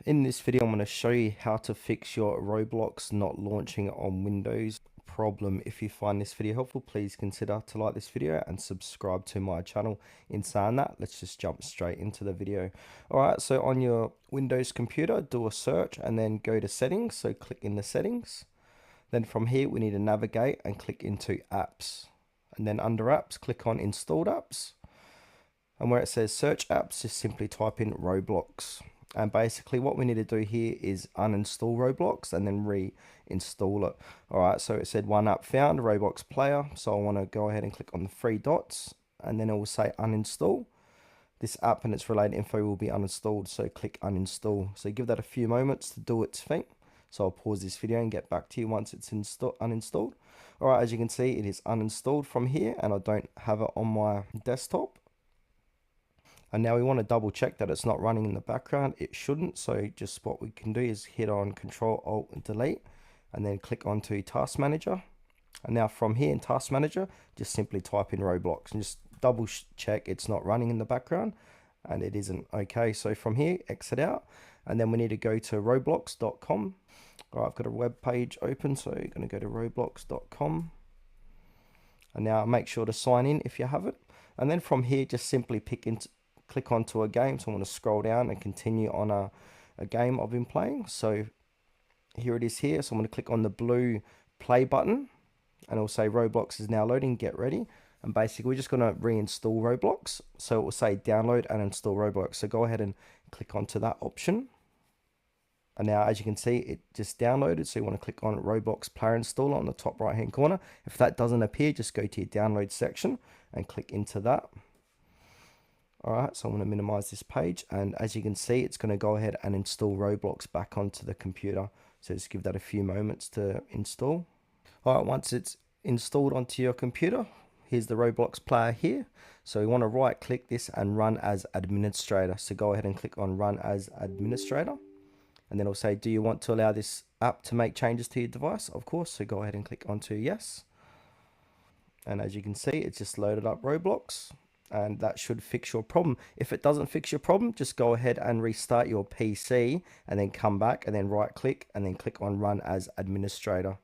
In this video, I'm going to show you how to fix your Roblox not launching on Windows problem. If you find this video helpful, please consider to like this video and subscribe to my channel. In saying that, let's just jump straight into the video. Alright, so on your Windows computer, do a search and then go to settings. So click in the settings. Then from here, we need to navigate and click into apps. And then under apps, click on installed apps. And where it says search apps, just simply type in Roblox. And basically what we need to do here is uninstall Roblox and then reinstall it. Alright, so it said one app found, Roblox player. So I want to go ahead and click on the three dots and then it will say uninstall. This app and its related info will be uninstalled, so click uninstall. So give that a few moments to do its thing. So I'll pause this video and get back to you once it's uninstalled. Alright, as you can see, it is uninstalled from here and I don't have it on my desktop. And now we want to double check that it's not running in the background. It shouldn't. So just what we can do is hit on Control Alt and Delete and then click onto Task Manager. And now from here in Task Manager, just simply type in Roblox and just double check it's not running in the background, and it isn't. Okay, so from here, exit out, and then we need to go to roblox.com. All right, I've got a web page open, so you're going to go to roblox.com. And now make sure to sign in if you haven't. And then from here, just simply click onto a game. So I'm going to scroll down and continue on a game I've been playing. So here it is here. So I'm going to click on the blue play button and it'll say Roblox is now loading, get ready. And basically we're just going to reinstall Roblox. So it will say download and install Roblox. So go ahead and click onto that option. And now as you can see, it just downloaded. So you want to click on Roblox Player Installer on the top right hand corner. If that doesn't appear, just go to your download section and click into that. Alright, so I'm going to minimize this page, and as you can see, it's going to go ahead and install Roblox back onto the computer. So just give that a few moments to install. Alright, once it's installed onto your computer, here's the Roblox player here. So we want to right click this and run as administrator. So go ahead and click on run as administrator. And then it'll say, do you want to allow this app to make changes to your device? Of course, so go ahead and click onto yes. And as you can see, it's just loaded up Roblox. And that should fix your problem. If it doesn't fix your problem, just go ahead and restart your PC and then come back and then right click and then click on run as administrator.